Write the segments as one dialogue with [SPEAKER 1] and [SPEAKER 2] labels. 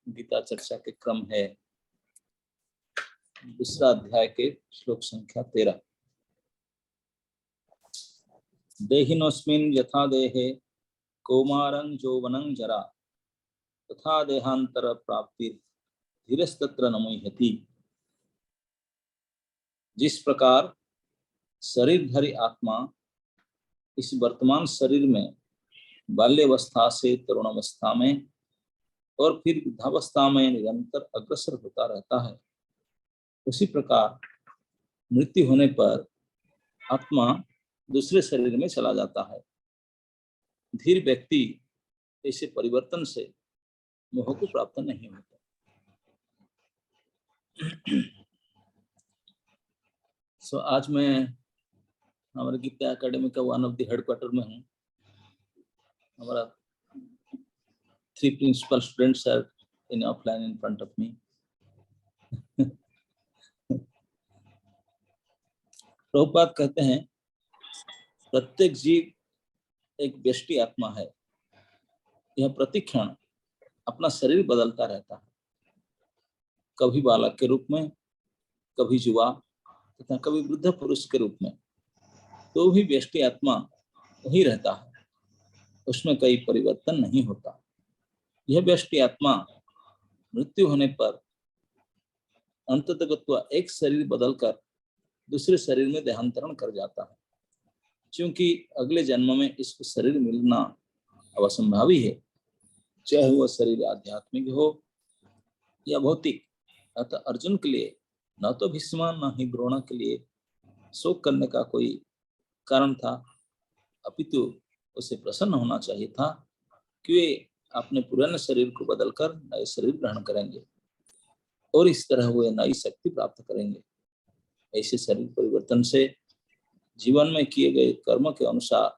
[SPEAKER 1] गीता चर्चा के क्रम है। दूसरा अध्याय के श्लोक संख्या 13। देहिनोस्मिन् यथा देहे कौमारं यौवनं जरा तथा देहांतर प्राप्ति धीरस्तत्र न मुह्यति। जिस प्रकार शरीरधारी आत्मा इस वर्तमान शरीर में बाल्यावस्था से तरुणावस्था में और फिर वृद्धावस्था में निरंतर अग्रसर होता रहता है, उसी प्रकार मृत्यु होने पर आत्मा दूसरे शरीर में चला जाता है। धीर व्यक्ति ऐसे परिवर्तन से मोह को प्राप्त नहीं होता। आज मैं हमारे गीता एकेडमी का वन ऑफ द हेडक्वार्टर में हूँ। हमारा 3 principal students are in offline in front of me. Prabhupada कहते हैं प्रत्येक जीव एक व्यष्टि आत्मा है। यह प्रतिक्षण अपना शरीर बदलता रहता है, कभी बालक के रूप में, कभी युवा तथा कभी वृद्ध पुरुष के रूप में। तो भी व्यष्टि आत्मा वही रहता है, उसमें कोई परिवर्तन नहीं होता। यह व्यष्टि आत्मा मृत्यु होने पर अंततः एक शरीर बदलकर दूसरे शरीर में देहांतरण कर जाता है, क्योंकि अगले जन्म में इसको शरीर मिलना अवसंभावी है, चाहे वह शरीर आध्यात्मिक हो या भौतिक। अतः अर्जुन के लिए न तो भीष्म न ही द्रोण के लिए शोक करने का कोई कारण था, अपितु उसे प्रसन्न होना चाहिए था कि वे अपने पुराने शरीर को बदलकर नए शरीर ग्रहण करेंगे और इस तरह वे नई शक्ति प्राप्त करेंगे। ऐसे शरीर परिवर्तन से जीवन में किए गए कर्म के अनुसार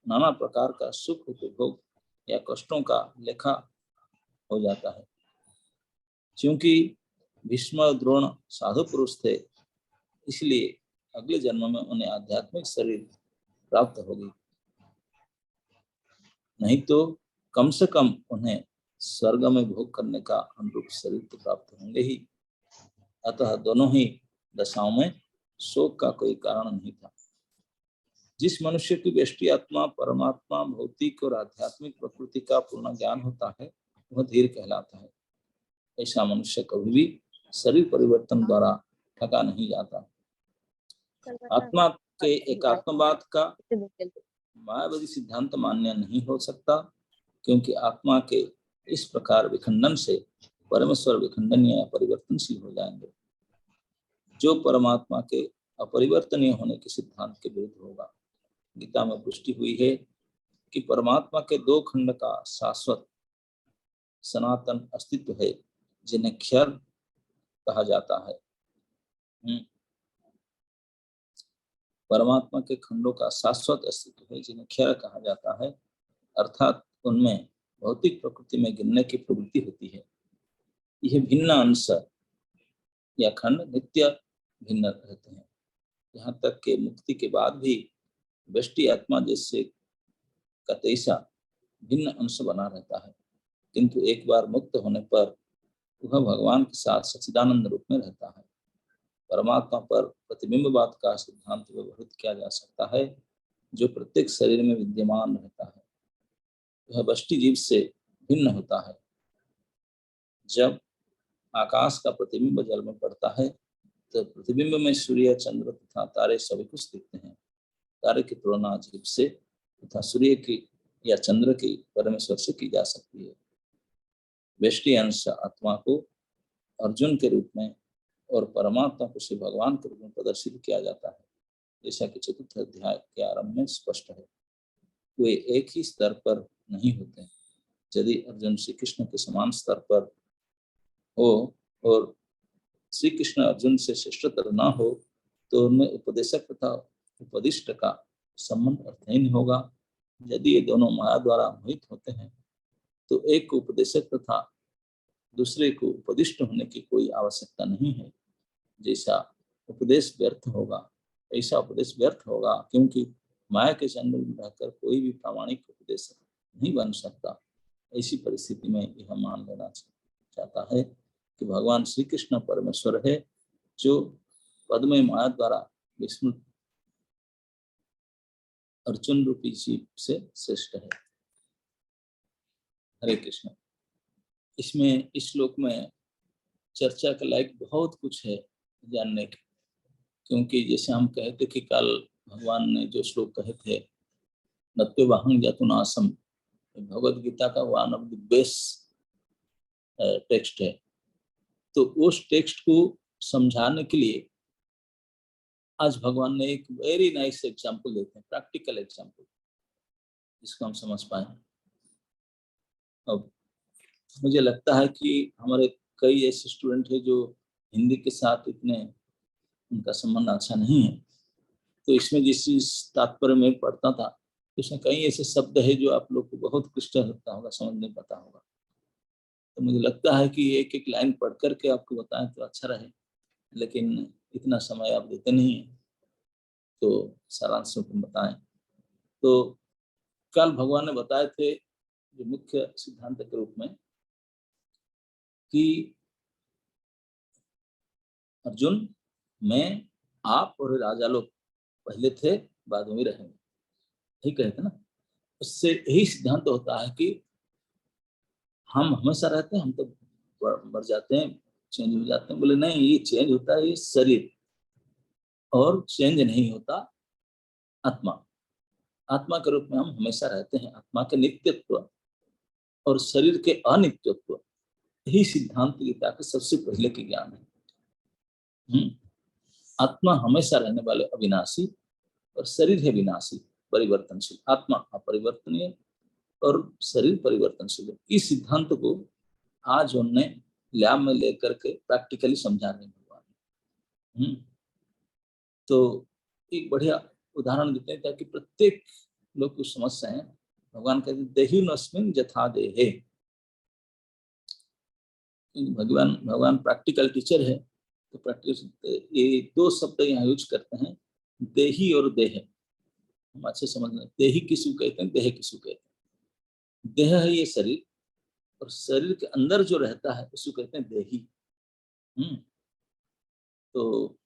[SPEAKER 1] नाना प्रकार का सुख उपभोग या कष्टों का लेखा हो जाता है। क्योंकि भीष्म द्रोण साधु पुरुष थे, इसलिए अगले जन्म में उन्हें आध्यात्मिक शरीर प्राप्त होगी, नहीं तो कम से कम उन्हें स्वर्ग में भोग करने का अनुरूप शरीर तो प्राप्त होंगे ही। अतः दोनों ही दशाओं में शोक का कोई कारण नहीं था। जिस मनुष्य की व्यष्टि आत्मा परमात्मा भौतिक और आध्यात्मिक प्रकृति का पूर्ण ज्ञान होता है, वह धीर कहलाता है। ऐसा मनुष्य कभी भी शरीर परिवर्तन द्वारा थका नहीं जाता। आत्मा के एकात्मवाद का मायावादी सिद्धांत मान्य नहीं हो सकता, क्योंकि आत्मा के इस प्रकार विखंडन से परमेश्वर विखंडनीय परिवर्तनशील हो जाएंगे, जो परमात्मा के अपरिवर्तनीय होने के सिद्धांत के विरुद्ध होगा। गीता में पुष्टि हुई है कि परमात्मा के 2 खंड का शाश्वत सनातन अस्तित्व है, जिन्हें क्षर कहा जाता है। परमात्मा के खंडों का शाश्वत अस्तित्व है, जिन्हें क्षर कहा जाता है, अर्थात उनमें भौतिक प्रकृति में गिरने की प्रवृत्ति होती है। यह भिन्न अंश या खंड नित्य भिन्न रहते हैं, यहाँ तक कि मुक्ति के बाद भी व्यष्टि आत्मा जैसे का तैसा भिन्न अंश बना रहता है, किंतु एक बार मुक्त होने पर वह भगवान के साथ सच्चिदानंद रूप में रहता है। परमात्मा पर प्रतिबिंबवाद का सिद्धांत व्यवहित किया जा सकता है, जो प्रत्येक शरीर में विद्यमान रहता है। वह व्यष्टि जीव से भिन्न होता है। जब आकाश का प्रतिबिंब जल में पड़ता है तो प्रतिबिंब में सूर्य, चंद्र तथा तारे सभी कुछ दिखते हैं। तारे की तुलना जीव से तथा सूर्य की या चंद्र की परमेश्वर से की जा सकती है। व्यष्टि अंश आत्मा को अर्जुन के रूप में और परमात्मा को श्री भगवान के रूप में प्रदर्शित किया जाता है, जैसा कि 4th अध्याय के आरंभ में स्पष्ट है। वे एक ही स्तर पर नहीं होते। यदि अर्जुन श्री कृष्ण के समान स्तर पर हो और श्री कृष्ण अर्जुन से श्रेष्ठतर न हो, तो उनमें उपदेशक तथा उपदिष्ट का संबंध अर्थहीन होगा। यदि ये दोनों माया द्वारा मोहित होते हैं, तो एक को उपदेशक तथा दूसरे को उपदिष्ट होने की कोई आवश्यकता नहीं है। जैसा उपदेश व्यर्थ होगा, ऐसा उपदेश व्यर्थ होगा, क्योंकि माया के चंद्र में रहकर कोई भी प्रामाणिक उपदेशक नहीं बन सकता। ऐसी परिस्थिति में यह मान लेना जाता है कि भगवान श्री कृष्ण परमेश्वर है जो पद्मय माया द्वारा विष्णु अर्जुन रूपी जीव से श्रेष्ठ है। हरे कृष्ण। इसमें इस श्लोक में चर्चा के लायक बहुत कुछ है जानने के, क्योंकि जैसे हम कहे थे कि कल भगवान ने जो श्लोक कहे थे नत्वेवाहं जतुनासम, भगवद गीता का one of the best text है। तो उस टेक्स्ट को समझाने के लिए आज भगवान ने एक वेरी नाइस एग्जाम्पल देते हैं, प्रैक्टिकल एग्जाम्पल, जिसको हम समझ पाए। अब मुझे लगता है कि हमारे कई ऐसे स्टूडेंट हैं जो हिंदी के साथ इतने उनका संबंध अच्छा नहीं है, तो इसमें जिस चीज तात्पर्य में पढ़ता था उसमें कई ऐसे शब्द है जो आप लोग को बहुत क्लिष्ट लगता होगा, समझ नहीं पता होगा। तो मुझे लगता है कि एक एक लाइन पढ़ करके आपको बताएं तो अच्छा रहे, लेकिन इतना समय आप देते नहीं है, तो सारांश में बताएं। तो कल भगवान ने बताए थे जो मुख्य सिद्धांत के रूप में कि अर्जुन, मैं, आप और राजा लोग पहले थे, बाद में रहेंगे, ठीक है ना। उससे यही सिद्धांत होता है कि हम हमेशा रहते हैं, हम तो बढ़ जाते हैं, चेंज हो जाते हैं। बोले नहीं, ये चेंज होता है ये शरीर, और चेंज नहीं होता आत्मा। आत्मा के रूप में हम हमेशा रहते हैं। आत्मा के नित्यत्व और शरीर के अनित्यत्व, यही सिद्धांत गीता के सबसे पहले के ज्ञान है। आत्मा हमेशा रहने वाले अविनाशी और शरीर है विनाशी परिवर्तनशील। आत्मा अपरिवर्तनीय और शरीर परिवर्तनशील। इस सिद्धांत को आज उन्होंने लैब में लेकर के प्रैक्टिकली समझा रहे भगवान। तो एक बढ़िया उदाहरण देते हैं ताकि प्रत्येक लोग कुछ समझ सकें। भगवान कहते हैं देहि नस्मिन् यथा देहे। भगवान प्रैक्टिकल टीचर है, तो प्रैक्टिकल ये दो शब्द यहाँ यूज करते हैं, देही और देह। हम अच्छे समझ लें, देही किसको कहते हैं, देह किसको कहते हैं। देह है ये शरीर, और शरीर के अंदर जो रहता है उसको कहते हैं देही। तो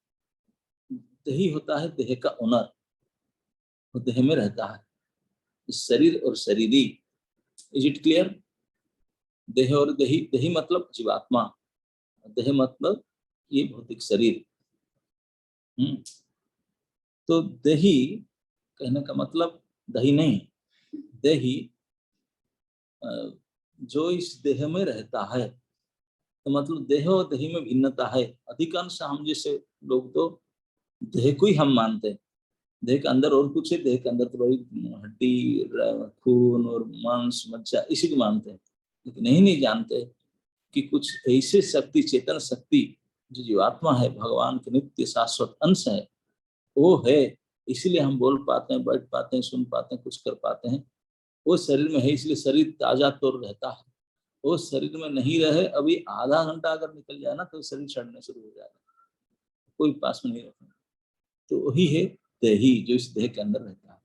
[SPEAKER 1] देही होता है देह का ओनर, वो देह में रहता है। शरीर और शरीरी, इज इट क्लियर। देह और देही, देही मतलब जीवात्मा, देह मतलब ये भौतिक शरीर। तो देही कहने का मतलब दही नहीं, देही जो इस देह में रहता है। तो मतलब देह और देही में भिन्नता है। अधिकांश हम जैसे लोग तो देह को ही हम मानते हैं, देह के अंदर और कुछ है, देह के अंदर तो भाई हड्डी, खून और मांस मज्जा, इसी को मानते हैं। लेकिन नहीं जानते कि कुछ ऐसे शक्ति, चेतन शक्ति जो जीवात्मा है, भगवान के नित्य शाश्वत अंश है, वो है। इसीलिए हम बोल पाते हैं, बैठ पाते हैं, सुन पाते हैं, कुछ कर पाते हैं। वो शरीर में है, इसलिए शरीर ताजा तौर रहता है। वो शरीर में नहीं रहे, अभी आधा घंटा अगर निकल जाए ना तो शरीर सड़ने शुरू हो जाएगा, कोई पास में नहीं रहता। तो वही है देही, जो इस देह के अंदर रहता है।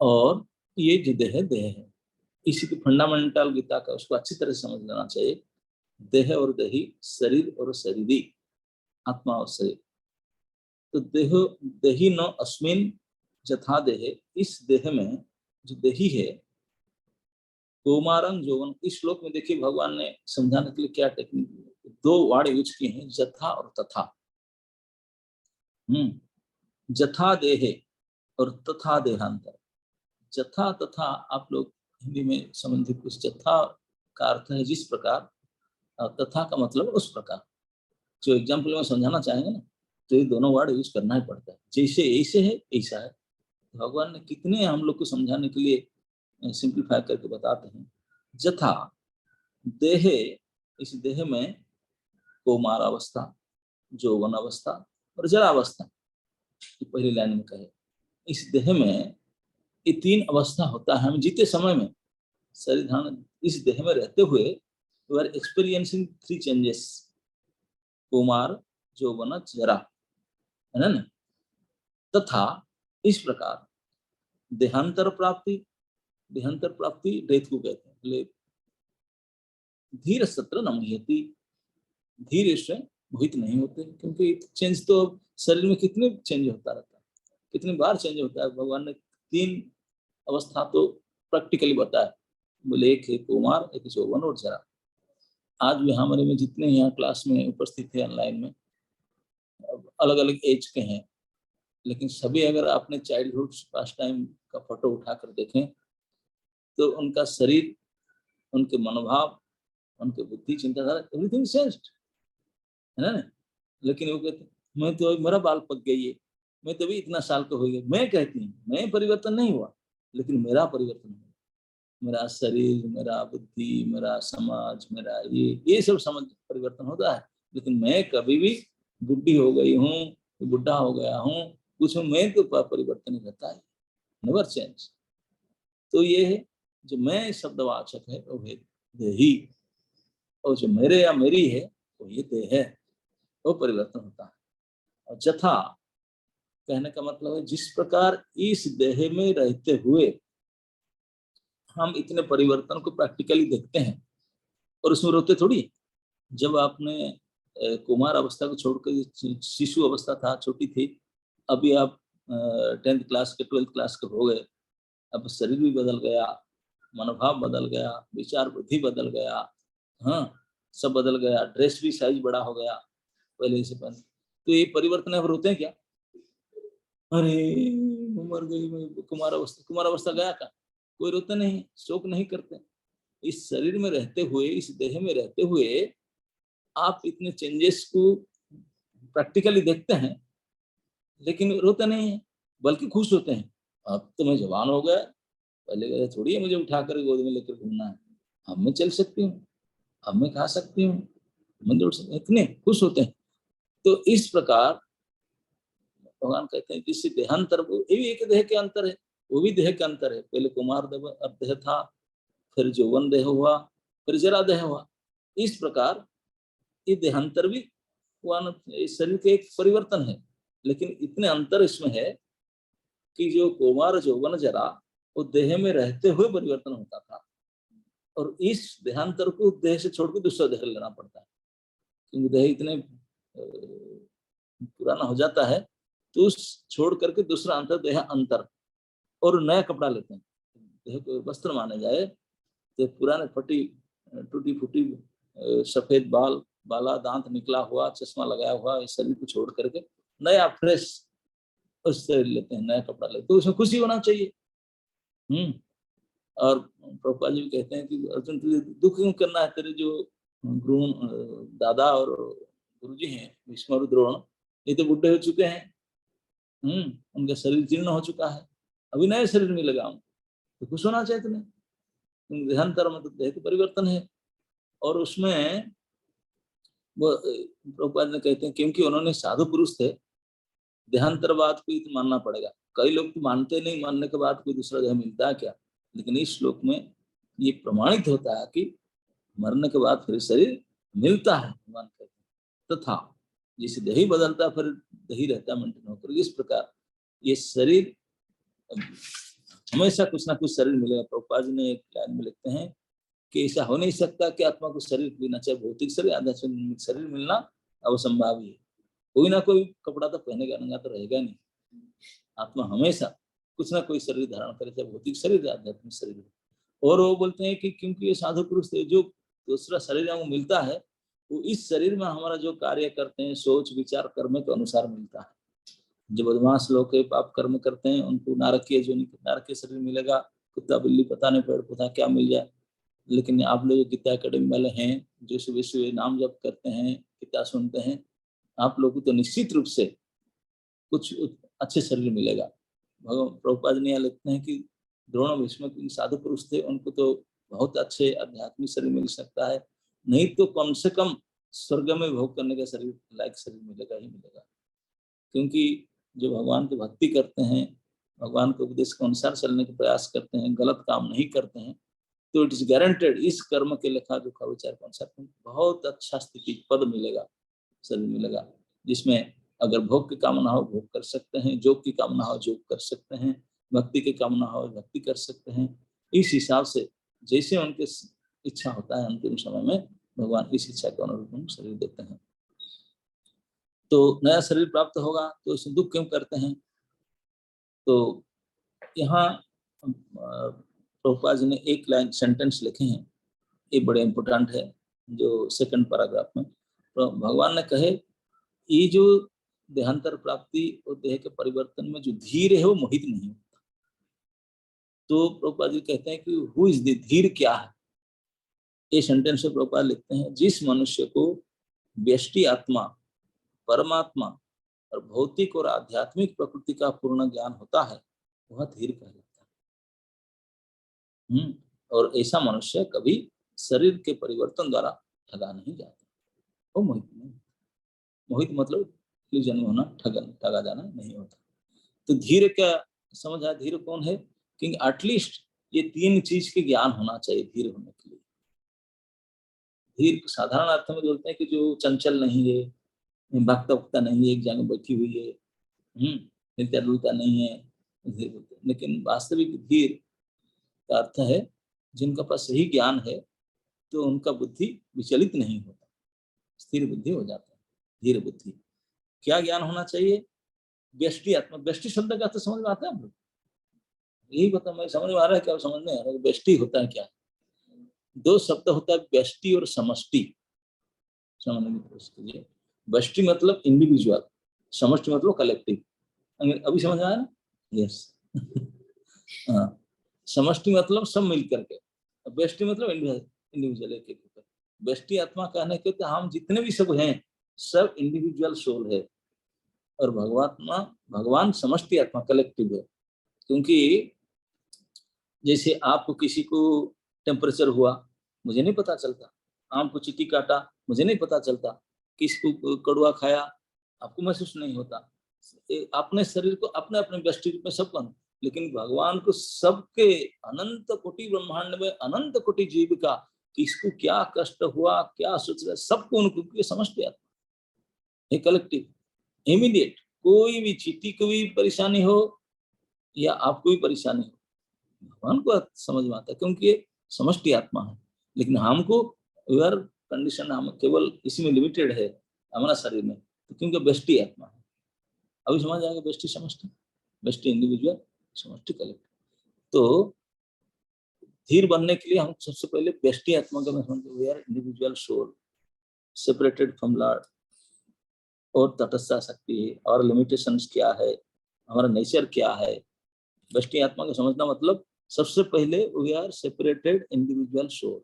[SPEAKER 1] और ये जो देह है, देह है। इसी को फंडामेंटल गीता का उसको अच्छी तरह समझ लेना चाहिए। देह और देही, शरीर और शरीरी, आत्मा और शरीर। तो देह देही न अस्मिन यथा देहे, इस देह में जो देही है, कौमारं यौवन। इस श्लोक में देखिए भगवान ने समझाने के लिए क्या टेक्निक, दो वर्ड यूज किए हैं, यथा और तथा। यथा देहे और तथा देहांतर। यथा तथा आप लोग हिंदी में संबंधित कुछ, यथा का अर्थ है जिस प्रकार, और तथा का मतलब उस प्रकार। जो एग्जाम्पल में समझाना चाहेंगे ना, तो ये दोनों वर्ड यूज करना ही पड़ता है। जैसे ऐसे है ऐसा है। भगवान ने कितने हम लोग को समझाने के लिए सिंप्लीफाई करके बताते हैं। यथा देहे, इस देह में कौमार अवस्था, यौवन अवस्था और जरावस्था, पहली लाइन में कहे। इस देह में ये तीन अवस्था होता है। हम जीते समय में शरीर धारण इस देह में रहते हुए we are experiencing three changes, कौमार, यौवन, जरा, है ना। तथा इस प्रकार देहांतर प्राप्ति, देहांतर प्राप्ति डेथ को कहते हैं। धीर सत्र न मुह्यति, धीर इससे मोहित नहीं होते, क्योंकि चेंज तो शरीर में कितने चेंज होता रहता है, कितनी बार चेंज होता है। भगवान ने 3 अवस्था तो प्रैक्टिकली बताया, बोले एक है कुमार, एक यौवन और जरा। आज भी हमारे में जितने यहाँ क्लास में उपस्थित है ऑनलाइन में, अलग अलग एज के हैं, लेकिन सभी अगर आपने चाइल्डहुड पास्ट टाइम का फोटो उठाकर देखें तो उनका शरीर, उनके मनोभाव, उनके बुद्धि, चिंताधारा, एवरीथिंग चेंज्ड है ना। लेकिन वो कहते मैं तो मेरा बाल पक गई है, मैं तो भी इतना साल का हो गया। मैं कहती हूँ मैं परिवर्तन नहीं हुआ, लेकिन मेरा परिवर्तन हुआ। मेरा शरीर, मेरा बुद्धि, मेरा समाज, मेरा ये सब समझ परिवर्तन होता है, लेकिन मैं कभी भी बुढ़ी हो गई हूँ, बुढ़ा हो गया हूँ, कुछ मैं तो परिवर्तन नहीं रहता है, नेवर चेंज। तो ये है जो मैं शब्दवाचक है वो है देही, और जो मेरे या मेरी है वो ये देह है, वो परिवर्तन होता है। और जथा कहने का मतलब है जिस प्रकार इस देह में रहते हुए हम इतने परिवर्तन को प्रैक्टिकली देखते हैं और उसमें रोते थोड़ी। जब आपने कुमार अवस्था को छोड़कर शिशु अवस्था था, छोटी थी, अभी आप 10th क्लास के 12th क्लास के हो गए, अब शरीर भी बदल गया, मनोभाव बदल गया, विचार बुद्धि बदल गया, हाँ सब बदल गया, ड्रेस भी साइज बड़ा हो गया पहले से पहले। तो ये परिवर्तन अब रोते हैं क्या? अरे उम्र गई, कुमार अवस्था गया का? कोई रोते नहीं, शोक नहीं करते। इस शरीर में रहते हुए, इस देह में रहते हुए आप इतने चेंजेस को प्रैक्टिकली देखते हैं, लेकिन रोते नहीं है, बल्कि खुश होते हैं। अब तो मैं जवान हो गया, पहले कहते थोड़ी है मुझे उठाकर गोद में लेकर घूमना है, अब मैं चल सकती हूँ, अब मैं खा सकती हूँ, मैं दौड़ सकती हूँ, इतने खुश होते हैं। तो इस प्रकार भगवान कहते हैं जिससे देहांतर, ये भी एक देह के अंतर है, वो भी देह के अंतर है। पहले कुमार देह था, फिर यौवन देह हुआ, फिर जरा देह हुआ। इस प्रकार ये देहांतर भी शरीर के एक परिवर्तन है, लेकिन इतने अंतर इसमें है कि जो कुमार यौवन जरा वो देह में रहते हुए परिवर्तन होता था, और इस देहांतर को देह से छोड़कर दूसरा देह लेना पड़ता है, क्योंकि देह इतने पुराना हो जाता है, तो उस छोड़ करके दूसरा अंतर देह अंतर, और नया कपड़ा लेते हैं। देह को वस्त्र माने जाए तो पुराने फटी टूटी फूटी सफेद बाल, बाला, दांत निकला हुआ, चश्मा लगाया हुआ इस शरीर को छोड़ करके नया फ्रेश उस शरीर लेते हैं, नया कपड़ा लेते हैं, तो उसमें खुशी होना चाहिए। और प्रभुपाद जी कहते हैं कि अर्जुन तुझे दुख क्यों करना है, तेरे जो गुरु दादा और गुरुजी हैं भीष्म और द्रोण, ये तो बुढ़े हो चुके हैं, उनका शरीर जीर्ण हो चुका है, अभी नए शरीर मिलेगा उनको, तो खुश होना चाहिए तुम्हें। देहांतर मतलब देह के परिवर्तन है, और उसमें वो प्रभुपाद ने कहते हैं क्योंकि उन्होंने साधु पुरुष थे, देहांतरवाद को तो मानना पड़ेगा। कई लोग तो मानते नहीं, मानने के बाद कोई दूसरा देह मिलता है क्या, लेकिन इस श्लोक में ये प्रमाणित होता है कि मरने के बाद फिर शरीर मिलता है। भगवान कहते हैं तथा जिसे दही बदलता है फिर दही रहता है मेंटेन होकर, इस प्रकार ये शरीर हमेशा कुछ ना कुछ शरीर मिलेगा। प्रभुपाद जी ने एक लाइन में लिखते हैं कि ऐसा हो नहीं सकता कि आत्मा को शरीर मिलना, चाहे भौतिक शरीर आध्यात्मिक शरीर मिलना अवसंभावी है। कोई ना कोई कपड़ा तो पहने का नंगा तो रहेगा नहीं, आत्मा हमेशा कुछ ना कोई शरीर धारण करे, चाहे भौतिक शरीर या आध्यात्मिक शरीर। और वो बोलते हैं कि क्योंकि ये साधु पुरुष थे, जो दूसरा शरीर हमको मिलता है वो इस शरीर में हमारा जो कार्य करते हैं, सोच विचार कर्म के अनुसार मिलता है। जो बदमाश लोग पाप कर्म करते हैं उनको नारकीय जो नारकीय शरीर मिलेगा, कुत्ता बिल्ली पता नहीं पेड़ पौधा क्या मिल जाए। लेकिन आप लोग गीता अकेडमी वाले हैं, जो सुबह सुबह नाम जप करते हैं, गीता सुनते हैं, आप लोग को तो निश्चित रूप से कुछ अच्छे शरीर मिलेगा। भगवान प्रभुपाद ने लिखते हैं कि द्रोण भीष्म साधु पुरुष थे, उनको तो बहुत अच्छे आध्यात्मिक शरीर मिल सकता है, नहीं तो कम से कम स्वर्ग में भोग करने का शरीर लायक शरीर मिलेगा ही मिलेगा। क्योंकि जो भगवान की भक्ति करते हैं, भगवान के उपदेश के अनुसार चलने का प्रयास करते हैं, गलत काम नहीं करते हैं, तो इट इज गारंटेड इस कर्म के लेखा जोखा विचार के अनुसार बहुत अच्छा स्थिति पद मिलेगा, शरीर मिलेगा, जिसमें अगर भोग की कामना हो भोग कर सकते हैं, योग की कामना हो योग कर सकते हैं, भक्ति की कामना हो भक्ति कर सकते हैं। इस हिसाब से जैसे उनके इच्छा होता है अंतिम समय में भगवान इस इच्छा के अनुरूप शरीर देते हैं। तो नया शरीर प्राप्त होगा तो इसमें दुख क्यों करते हैं? तो यहाँ प्रभुपाद जी ने एक लाइन सेंटेंस लिखे हैं, ये बड़े इंपोर्टेंट है, जो सेकंड पैराग्राफ में। तो भगवान ने कहे ये जो देहांतर प्राप्ति और देह के परिवर्तन में जो धीर है वो मोहित नहीं होता। तो प्रभुपाद जी कहते हैं कि हु इज द धीर, क्या है? ये सेंटेंस में प्रभुपाद लिखते हैं, जिस मनुष्य को व्यष्टि आत्मा, परमात्मा और भौतिक और आध्यात्मिक प्रकृति का पूर्ण ज्ञान होता है वह धीर कहलाता है। और ऐसा मनुष्य कभी शरीर के परिवर्तन द्वारा ठगा नहीं जाता, वो मोहित नहीं। मोहित मतलब जन्म होना, ठगा जाना नहीं होता। तो धीर का समझ आया, धीर कौन है? कि एटलीस्ट ये तीन चीज के ज्ञान होना चाहिए धीर होने के लिए। धीर साधारण अर्थ में बोलते हैं कि जो चंचल नहीं है, भागता उगता नहीं है, एक जगह बैठी हुई है, हिलता डुलता नहीं है, धीर बोलते हैं। लेकिन वास्तविक धीर का अर्थ है जिनका पास सही ज्ञान है तो उनका बुद्धि विचलित नहीं होता, स्थिर बुद्धि हो जाता है, धीर बुद्धि। क्या ज्ञान होना चाहिए? व्यष्टि आत्मा। व्यष्टि शब्द का अर्थ समझ में आता है हम लोग? यही बता, मैं समझ में आ रहा है क्या समझ में आ रहा है? व्यष्टि होता है क्या? दो शब्द होता है, व्यष्टि और समष्टि। समझने की कोशिश कीजिए। व्यष्टि मतलब इंडिविजुअल, समष्टि मतलब कलेक्टिव। अभी समझ में आया ना? यस। हाँ, समष्टि मतलब सब मिल करके, व्यष्टि मतलब इंडिविजुअल एक एक। व्यष्टि आत्मा कहने के तो हम जितने भी सब हैं सब इंडिविजुअल सोल है, और भगवान समष्टि आत्मा, कलेक्टिव है। क्योंकि जैसे आपको किसी को टेम्परेचर हुआ, मुझे नहीं पता चलता। आम को चींटी काटा, मुझे नहीं पता चलता। किसी को कड़वा खाया, आपको महसूस नहीं होता। अपने शरीर को अपने अपने व्यष्टि रूप में सबको, लेकिन भगवान को सबके अनंत कोटि ब्रह्मांड में अनंत कोटि जीव का किसको क्या कष्ट हुआ, क्या सोच रहा, सबको उनको समझते आते, कलेक्टिव इमीडिएट। कोई भी चींटी को भी परेशानी हो या आपको भी परेशानी हो, भगवान को समझ में आता है, क्योंकि ये समष्टि आत्मा है। लेकिन हमको वेयर कंडीशन, हम केवल इसी में लिमिटेड है हमारा शरीर में, तो क्योंकि व्यष्टि आत्मा है। अभी समझ आएगा, व्यष्टि समष्टि, व्यष्टि इंडिविजुअल, समष्टि कलेक्टिव। तो धीर बनने के लिए हम सबसे पहले व्यष्टि आत्मा का समझते, we are individual soul separated from lord, और तटस्थ शक्ति और लिमिटेशंस क्या है, हमारा नेचर क्या है। व्यष्टि आत्मा को समझना मतलब सबसे पहले we are separated individual soul,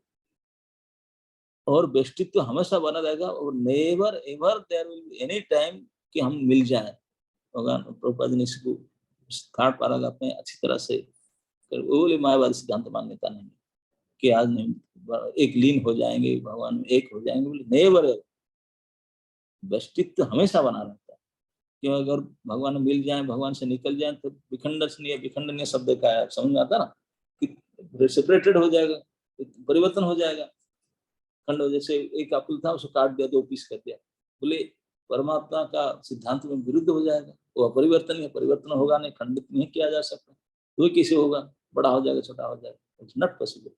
[SPEAKER 1] और व्यष्टित्व हमेशा बना रहेगा, और never ever there will be any time कि हम मिल जाएं। भगवान प्रभुपाद ने इसको थर्ड पैराग्राफ में अच्छी तरह से, वो मायावादी सिद्धांत मान्यता नहीं कि आज नहीं एक लीन हो जाएंगे भगवान में, एक हो जाएंगे, बोले नेवर एवर। व्यष्टित्व हमेशा बना रहता है, क्यों? अगर भगवान मिल जाए, भगवान से निकल जाए तो विखंडनीय शब्द का है, समझ में आता ना, कि सेपरेटेड हो जाएगा, परिवर्तन हो जाएगा, खंड हो। जैसे एक एप्पल था, उसको काट दिया, 2 पीस कर दिया, बोले परमात्मा का सिद्धांत में विरुद्ध हो जाएगा, वो अपरिवर्तन है, परिवर्तन होगा नहीं, खंडित नहीं किया जा सकता। वो कैसे होगा? बड़ा हो जाएगा, छोटा हो जाएगा, इट्स नॉट पॉसिबल।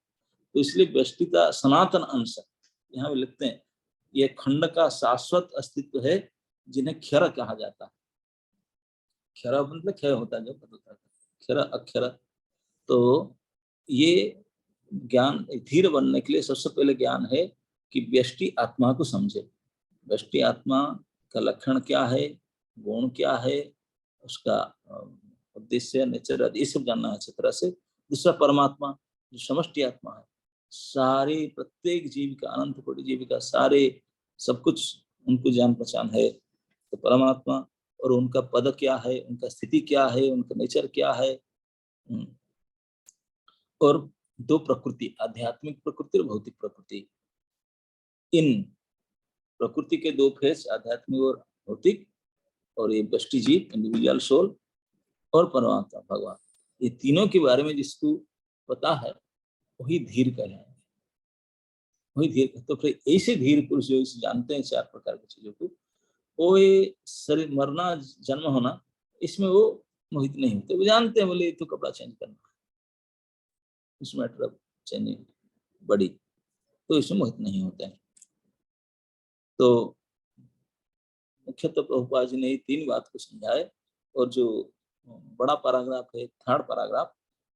[SPEAKER 1] तो इसलिए व्यष्टिता सनातन अंश, यहाँ पे लिखते हैं, ये खंड का शाश्वत अस्तित्व है, जिन्हें क्षर कहा जाता है। क्षर मतलब क्षय होता है, जब होता है क्षर अक्षर। तो ये ज्ञान धीर बनने के लिए सबसे पहले ज्ञान है कि व्यष्टि आत्मा को समझे। व्यष्टि आत्मा का लक्षण क्या है, गुण क्या है, उसका उद्देश्य, नेचर, ये सब जानना है अच्छी तरह से। दूसरा परमात्मा जो समष्टि आत्मा है, सारे प्रत्येक जीव का, अनंत कोटि जीव का सारे सब कुछ उनको जान पहचान है। तो परमात्मा, और उनका पद क्या है, उनका स्थिति क्या है, उनका नेचर क्या है। और 2 प्रकृति, आध्यात्मिक प्रकृति और भौतिक प्रकृति। इन प्रकृति के 2 फेस, आध्यात्मिक और भौतिक, और ये व्यष्टि जीव इंडिविजुअल सोल, और परमात्मा भगवान, ये तीनों के बारे में जिसको पता है वही धीर कहलाएंगे, वही धीर। तो फिर ऐसे धीर पुरुष जो इसे जानते हैं 4 प्रकार की चीजों को, वो ये शरीर मरना जन्म होना, इसमें वो मोहित नहीं होते। वो जानते हैं, बोले तो कपड़ा चेंज करना, इस मैटर ऑफ चेंजिंग बॉडी, तो इसमें मोहित नहीं होते हैं। तो मुख्यतः प्रभुपाद जी ने 3 बात को समझाए। और जो बड़ा पैराग्राफ है, 3rd पैराग्राफ,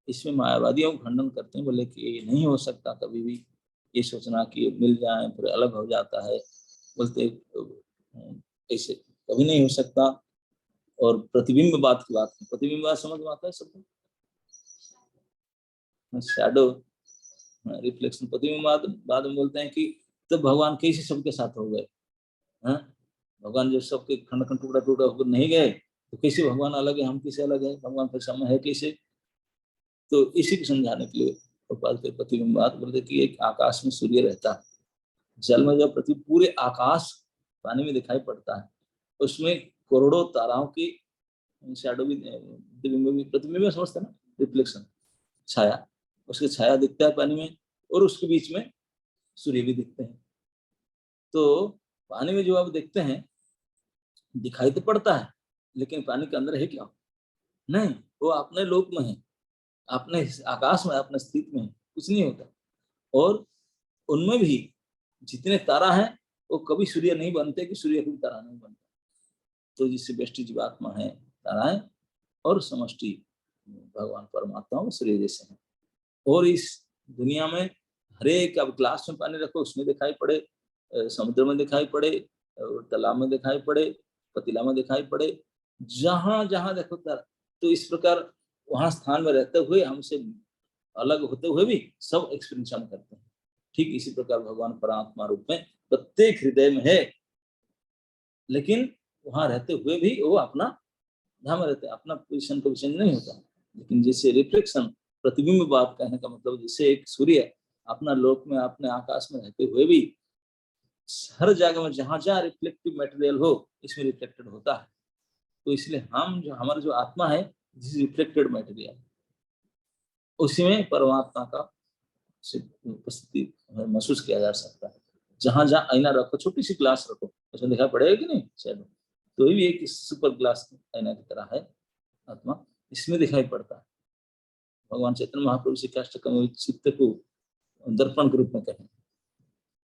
[SPEAKER 1] इसमें मायावादियों को खंडन करते हैं, बोले कि ये नहीं हो सकता कभी भी, ये सोचना कि मिल जाए फिर अलग हो जाता है, बोलते ऐसे कभी नहीं हो सकता। और प्रतिबिंब बात की बात, प्रतिबिंब बात समझ में आता है सबको? शैडो रिफ्लेक्शन, प्रतिबिंब बाद में बोलते हैं कि तब भगवान कैसे सबके साथ हो गए? भगवान जो सबके खंड खंड टुकड़ा टुकड़ा होकर नहीं गए, तो कैसे भगवान अलग है, हम किसे अलग है, भगवान फिर समय है कैसे? तो इसी को समझाने के लिए प्रभुपाद के प्रतिबिंब बात बोलते कि एक आकाश में सूर्य रहता है, जल में जब पृथ्वी, पूरे आकाश पानी में दिखाई पड़ता है, उसमें करोड़ों ताराओं की शैडो भी, प्रतिबिंब समझते ना, रिफ्लेक्शन, छाया, उसकी छाया दिखता है पानी में, और उसके बीच में सूर्य भी दिखते हैं। तो पानी में जो आप देखते हैं दिखाई तो पड़ता है, लेकिन पानी के अंदर है क्या? नहीं, वो अपने लोक में है, अपने आकाश में, अपने स्थिति में, कुछ नहीं होता। और उनमें भी जितने तारा हैं वो कभी सूर्य नहीं बनते कि सूर्य कभी तारा नहीं बनता। तो जिससे व्यष्टि जीवात्मा है ताराएं, और समष्टि भगवान परमात्मा सूर्य जैसे हैं। और इस दुनिया में हर एक, अब ग्लास में पानी रखो उसमें दिखाई पड़े, समुद्र में दिखाई पड़े, तालाब में दिखाई पड़े, पतीला में दिखाई पड़े, जहां जहां देखो तारा। तो इस प्रकार वहां स्थान में रहते हुए, हमसे अलग होते हुए भी सब एक्सपीरियंस हम करते हैं। ठीक इसी प्रकार भगवान परमात्मा रूप में प्रत्येक हृदय में है, लेकिन वहां रहते हुए भी वो अपना धाम रहते हैं, अपना पोजिशन को चेंज नहीं होता। लेकिन जैसे रिफ्लेक्शन, प्रतिबिंब बात कहने का मतलब, जैसे एक सूर्य अपना लोक में, अपने आकाश में रहते हुए भी हर जगह में जहां जहां रिफ्लेक्टिव मटेरियल हो, इसमें रिफ्लेक्टेड होता है। तो इसलिए हम जो, हमारा जो आत्मा है, दिस रिफ्लेक्टेड मटेरियल, उसी में परमात्मा का उपस्थिति महसूस किया जा सकता है। जहां जहां आईना रखो, छोटी सी ग्लास रखो, उसमें दिखाई पड़ेगा कि नहीं? चलो, तो ये भी एक सुपर ग्लास आईना की तरह है आत्मा, इसमें दिखाई पड़ता है। भगवान चैतन्य महाप्रभु श्री काष्टकम चित्त को दर्पण के रूप में कहें,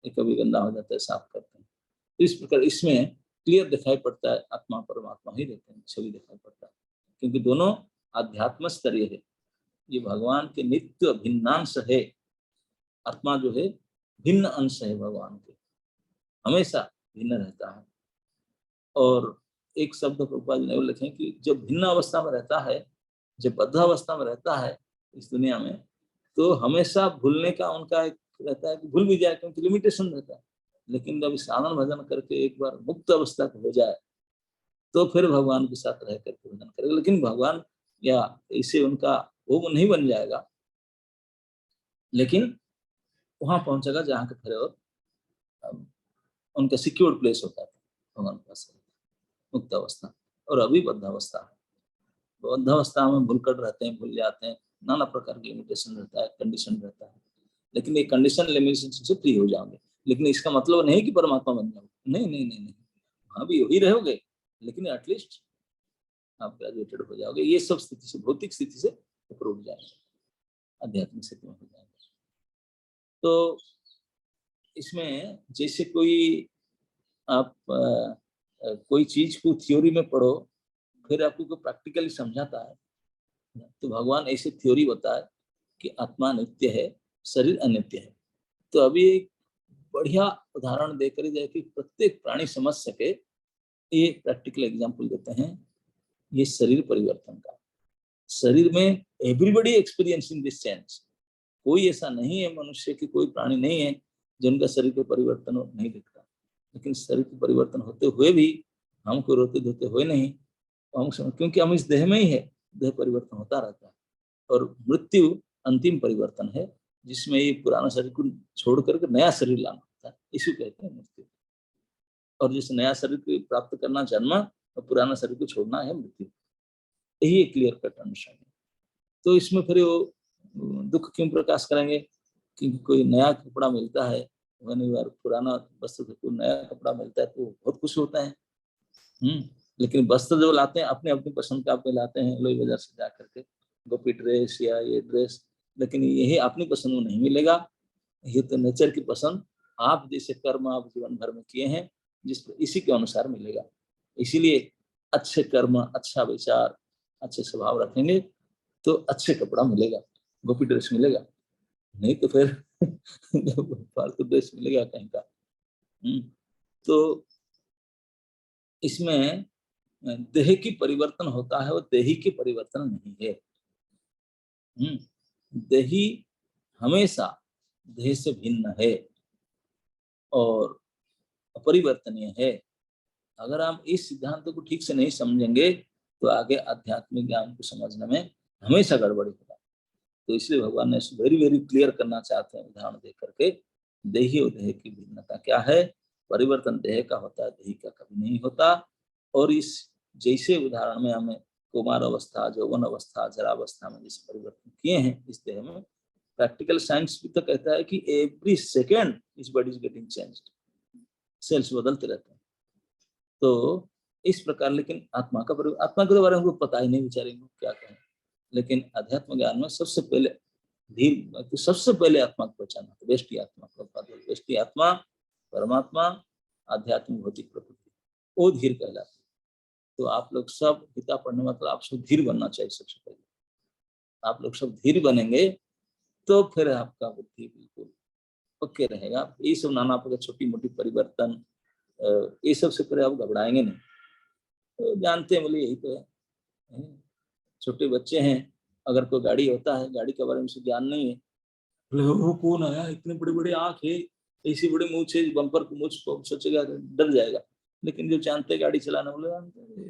[SPEAKER 1] ये कभी गंदा हो जाता है, साफ करते हैं। तो इस प्रकार इसमें क्लियर दिखाई पड़ता है, आत्मा परमात्मा ही रहते हैं, छवि दिखाई पड़ता है, क्योंकि दोनों आध्यात्म स्तरीय है। ये भगवान के नित्य भिन्नांश है। आत्मा जो है भिन्न अंश है भगवान के, हमेशा भिन्न रहता है। और एक शब्द प्रभुपाद जी ने लिखे कि जब भिन्न अवस्था में रहता है, जब बद्ध अवस्था में रहता है इस दुनिया में, तो हमेशा भूलने का उनका एक रहता है कि भूल भी जाए, क्योंकि लिमिटेशन रहता है। लेकिन जब साधन भजन करके एक बार मुक्त अवस्था को हो जाए, तो फिर भगवान के साथ रह करके भजन करेगा। लेकिन भगवान या इसे उनका वो नहीं बन जाएगा, लेकिन वहां पहुंचेगा जहाँ के फिर और उनका सिक्योर प्लेस होता है भगवान के पास, मुक्त अवस्था। और अभी बद्ध अवस्था है, बद्ध अवस्था में भूलकर रहते हैं, भूल जाते हैं, नाना प्रकार की लिमिटेशन रहता है, कंडीशन रहता है। लेकिन ये कंडीशन लिमिटेशन से फ्री हो जाओगे, लेकिन इसका मतलब नहीं कि परमात्मा बन जाओगे, नहीं नहीं नहीं नहीं, वहां भी वही रहोगे, लेकिन एटलीस्ट आप ग्रेजुएटेड हो जाओगे। ये सब स्थिति से, भौतिक स्थिति से ऊपर उठ जाएंगे, आध्यात्मिक स्थिति में हो जाएंगे। तो इसमें जैसे कोई आप कोई चीज को थ्योरी में पढ़ो, फिर आपको कोई प्रैक्टिकली समझाता है, तो भगवान ऐसे थ्योरी बताए कि आत्मा नित्य है, शरीर अनित्य है। तो अभी एक बढ़िया उदाहरण देकर जाए कि प्रत्येक प्राणी समझ सके, ये प्रैक्टिकल एग्जांपल देते हैं। ये शरीर परिवर्तन का, शरीर में एवरीबॉडी एक्सपीरियंसिंग दिस चेंज। कोई ऐसा नहीं है मनुष्य की, कोई प्राणी नहीं है जिनका शरीर के परिवर्तन नहीं दिखता। लेकिन शरीर के परिवर्तन होते हुए भी हमको रोते धोते हुए नहीं, हम क्योंकि हम इस देह में ही है, देह परिवर्तन होता रहता है। और मृत्यु अंतिम परिवर्तन है, जिसमें ये पुराना शरीर को छोड़ करके नया शरीर लाना होता है, इसी कहते हैं मृत्यु। और जिस नया शरीर को प्राप्त करना जन्म, और पुराना शरीर को छोड़ना है मृत्यु। यही एक क्लियर कट अंडरस्टैंडिंग। तो इसमें फिर वो दुख क्यों प्रकाश करेंगे? क्योंकि कोई नया कपड़ा मिलता है, पुराना वस्त्र को नया कपड़ा मिलता है तो बहुत खुश होता है। लेकिन वस्त्र जो लाते हैं अपने अपनी पसंद का अपने लाते हैं, लोई बाजार से जा करके गोपी ड्रेस या ये ड्रेस, लेकिन यही अपनी पसंद में नहीं मिलेगा, ये तो नेचर की पसंद, आप जैसे कर्म आप जीवन भर में किए हैं इसी के अनुसार मिलेगा। इसीलिए अच्छे कर्म, अच्छा विचार, अच्छे स्वभाव रखेंगे तो अच्छे कपड़ा मिलेगा, गोपी ड्रेस मिलेगा, नहीं तो फिर फालतू ड्रेस मिलेगा कहीं का। तो इसमें देह की परिवर्तन होता है, वो देही की परिवर्तन नहीं है। देही हमेशा देह से भिन्न है और अपरिवर्तनीय है। अगर हम इस सिद्धांत को ठीक से नहीं समझेंगे तो आगे आध्यात्मिक ज्ञान को समझने में हमेशा गड़बड़ी होगा। तो इसलिए भगवान ने वेरी वेरी क्लियर करना चाहते हैं उदाहरण दे करके, देही और देह की भिन्नता क्या है। परिवर्तन देह का होता है, देही का कभी नहीं होता। और इस जैसे उदाहरण में हमें कुमार अवस्था, यौवन अवस्था, जरावस्था में जैसे परिवर्तन किए हैं इस देह में, प्रैक्टिकल साइंस भी तो कहता है कि एवरी सेकेंड इस body is getting changed, cells बदलते रहते हैं। तो इस प्रकार, लेकिन आत्मा के बारे में पता ही नहीं बेचारे को क्या कहें। लेकिन अध्यात्म ज्ञान में सबसे पहले तो सबसे पहले आत्मा को पहचाना, तो व्यष्टि आत्मा, व्यष्टि आत्मा, परमात्मा, आध्यात्मिक भौतिक प्रकृति, वो धीर कहलाते। तो आप लोग सब गीता पढ़ने मतलब आप सब धीर बनना चाहिए। सबसे पहले आप लोग सब धीर बनेंगे तो फिर आपका बुद्धि बिल्कुल पक्के रहेगा। ये सब नाना प्रकार छोटी मोटी परिवर्तन, ये सब से पहले आप घबराएंगे नहीं। तो जानते हैं, बोले यही तो है। छोटे बच्चे हैं, अगर कोई गाड़ी होता है, गाड़ी के बारे में ज्ञान नहीं है, बोले वो कौन आया, इतने बड़े बड़े आंख है, ऐसी बड़े मुंह है, बम्पर को मुझ को सोचेगा, डर जाएगा। लेकिन जो जानते हैं गाड़ी चलाना, बोले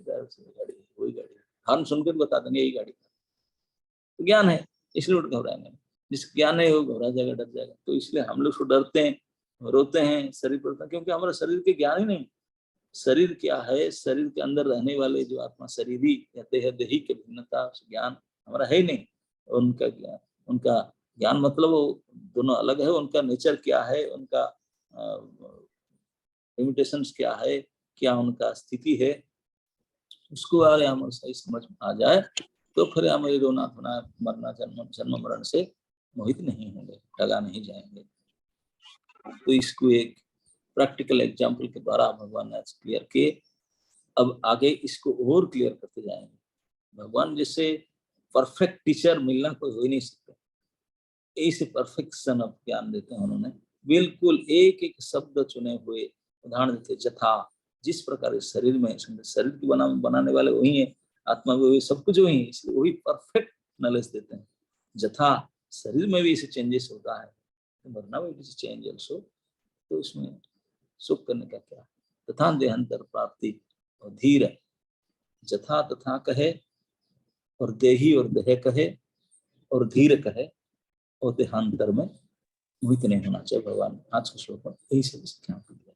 [SPEAKER 1] गाड़ी वही गाड़ी, हम सुनकर बता देंगे यही गाड़ी। तो ज्ञान है, इसलिए उठ घबराएंगे। जिस ज्ञान है वो घबरा जाएगा, डर जाएगा। तो इसलिए हम लोग डरते हैं, रोते हैं, शरीर पड़ता, क्योंकि हमारा शरीर के ज्ञान ही नहीं। शरीर क्या है, शरीर के अंदर रहने वाले जो आत्मा शरीरी कहते हैं, देही के भिन्नता ज्ञान हमारा है ही नहीं। उनका ज्ञान मतलब वो दोनों अलग है। उनका नेचर क्या है, उनका लिमिटेशंस क्या है, क्या उनका स्थिति है, उसको अगर हम सही समझ में आ जाए तो फिर हम ये रोना धोना, मरना, जन्म मरण से मोहित नहीं होंगे, डगा नहीं जाएंगे। तो इसको एक प्रैक्टिकल एग्जाम्पल के द्वारा भगवान ने क्लियर किए। अब आगे इसको और क्लियर करते जाएंगे। भगवान जैसे परफेक्ट टीचर मिलना कोई हो ही नहीं सकता, ऐसे परफेक्शन ऑफ ज्ञान देते हैं उन्होंने। बिल्कुल एक एक शब्द चुने हुए उदाहरण देते। जथा, जिस प्रकार शरीर में, शरीर की बनाने वाले वही है, आत्मा भी वही, सब कुछ वही है, इसलिए वही परफेक्ट नॉलेज देते हैं। जथा शरीर में भी इसे चेंजेस होता है, मरना में भी चेंज ऑल्सो। तो उसमें सुख करने का क्या, तथा देहांतर प्राप्ति और धीर, जथा तथा कहे और देही और देह कहे और धीर कहे और देहांतर में मोहित नहीं होना चाहिए। भगवान आज के श्लोक में यही सब सिखाया।